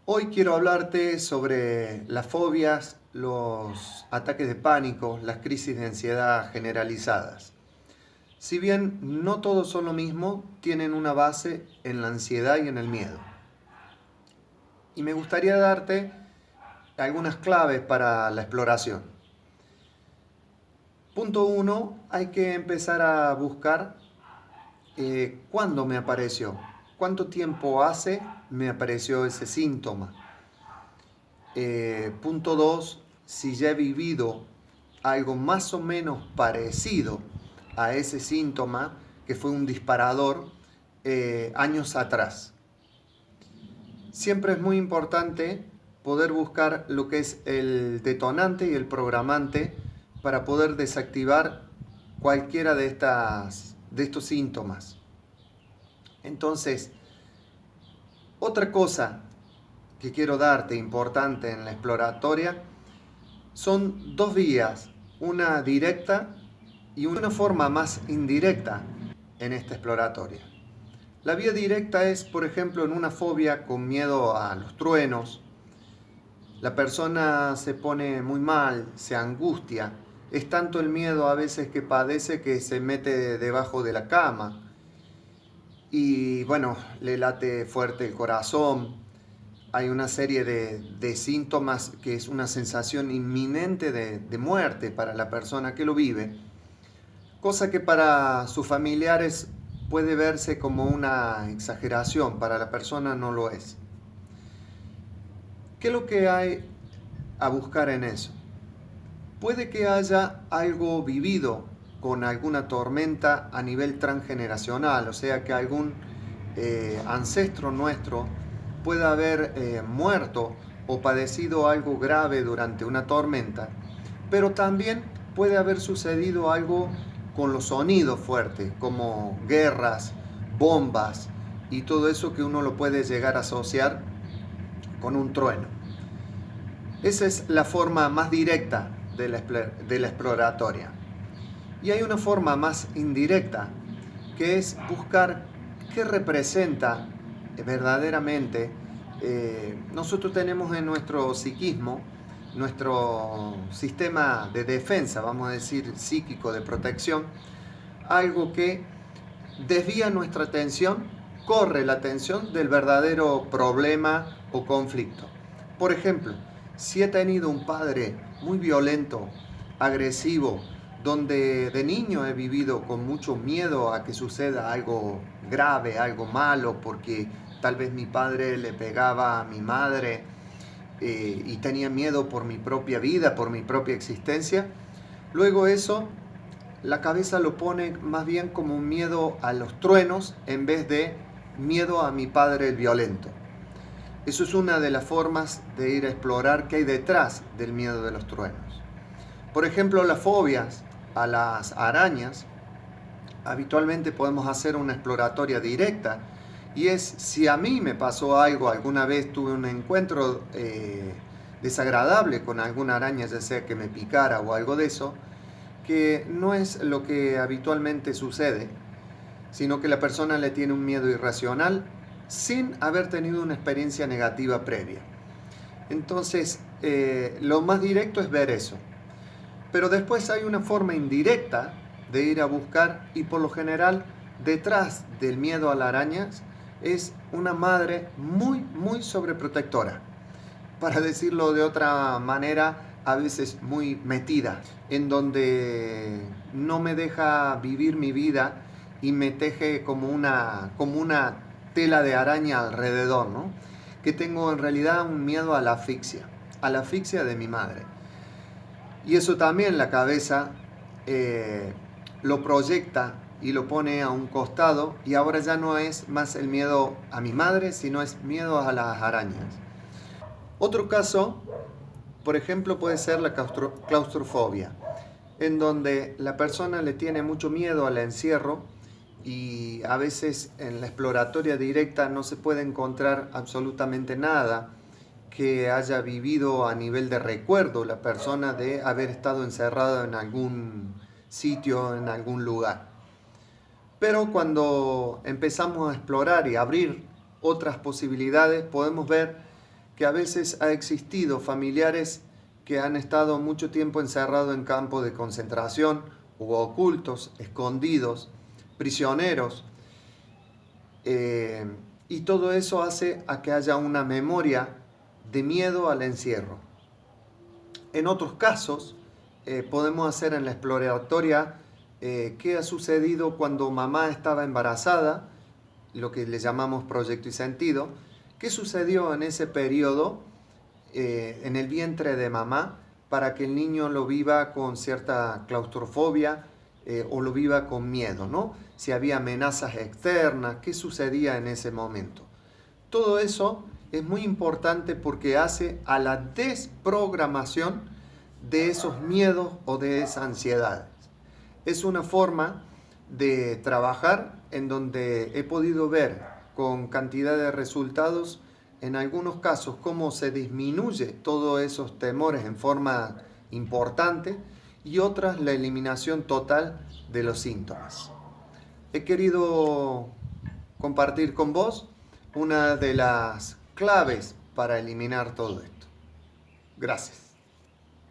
Hoy quiero hablarte sobre las fobias, los ataques de pánico, las crisis de ansiedad generalizadas. Si bien no todos son lo mismo, tienen una base en la ansiedad y en el miedo. Y me gustaría darte algunas claves para la exploración. Punto uno, hay que empezar a buscar cuándo me apareció, cuánto tiempo hace me apareció ese síntoma. Punto 2, si ya he vivido algo más o menos parecido a ese síntoma, que fue un disparador, años atrás. Siempre es muy importante poder buscar lo que es el detonante y el programante para poder desactivar cualquiera de estos síntomas. Entonces, otra cosa que quiero darte importante en la exploratoria son dos vías, una directa y una forma más indirecta en esta exploratoria. La vía directa es, por ejemplo, en una fobia con miedo a los truenos. La persona se pone muy mal, se angustia. Es tanto el miedo a veces que padece que se mete debajo de la cama. Y bueno, le late fuerte el corazón. Hay una serie de síntomas que es una sensación inminente de muerte para la persona que lo vive, cosa que para sus familiares puede verse como una exageración, para la persona no lo es. ¿Qué es lo que hay a buscar en eso? Puede que haya algo vivido con alguna tormenta a nivel transgeneracional, o sea que algún ancestro nuestro pueda haber muerto o padecido algo grave durante una tormenta, pero también puede haber sucedido algo con los sonidos fuertes, como guerras, bombas y todo eso que uno lo puede llegar a asociar con un trueno. Esa es la forma más directa de la exploratoria. Y hay una forma más indirecta, que es buscar qué representa verdaderamente. Nosotros tenemos en nuestro psiquismo, nuestro sistema de defensa, vamos a decir psíquico de protección, algo que desvía nuestra atención, corre la atención del verdadero problema o conflicto. Por ejemplo, si he tenido un padre muy violento, agresivo, donde de niño he vivido con mucho miedo a que suceda algo grave, algo malo, porque tal vez mi padre le pegaba a mi madre y tenía miedo por mi propia vida, por mi propia existencia, luego eso la cabeza lo pone más bien como un miedo a los truenos en vez de miedo a mi padre el violento. Eso es una de las formas de ir a explorar qué hay detrás del miedo de los truenos. Por ejemplo, las fobias a las arañas, habitualmente podemos hacer una exploratoria directa y es si a mí me pasó algo, alguna vez tuve un encuentro desagradable con alguna araña, ya sea que me picara o algo de eso, que no es lo que habitualmente sucede, sino que la persona le tiene un miedo irracional sin haber tenido una experiencia negativa previa. Entonces, lo más directo es ver eso. Pero después hay una forma indirecta de ir a buscar y por lo general detrás del miedo a las arañas es una madre muy sobreprotectora. Para decirlo de otra manera, a veces muy metida, en donde no me deja vivir mi vida y me teje como una tela de araña alrededor, ¿no? Que tengo en realidad un miedo a la asfixia de mi madre. Y eso también la cabeza lo proyecta y lo pone a un costado y ahora ya no es más el miedo a mi madre, sino es miedo a las arañas. Otro caso, por ejemplo, puede ser la claustrofobia, en donde la persona le tiene mucho miedo al encierro y a veces en la exploratoria directa no se puede encontrar absolutamente nada que haya vivido a nivel de recuerdo la persona de haber estado encerrada en algún sitio, en algún lugar. Pero cuando empezamos a explorar y abrir otras posibilidades, podemos ver que a veces ha existido familiares que han estado mucho tiempo encerrados en campos de concentración, u ocultos, escondidos, prisioneros, y todo eso hace a que haya una memoria de miedo al encierro. En otros casos, podemos hacer en la exploratoria qué ha sucedido cuando mamá estaba embarazada, lo que le llamamos proyecto y sentido, qué sucedió en ese periodo en el vientre de mamá para que el niño lo viva con cierta claustrofobia o lo viva con miedo, ¿no? Si había amenazas externas, qué sucedía en ese momento. Todo eso es muy importante porque hace a la desprogramación de esos miedos o de esas ansiedades. Es una forma de trabajar en donde he podido ver con cantidad de resultados en algunos casos cómo se disminuye todos esos temores en forma importante y otras la eliminación total de los síntomas. He querido compartir con vos una de las claves para eliminar todo esto. Gracias.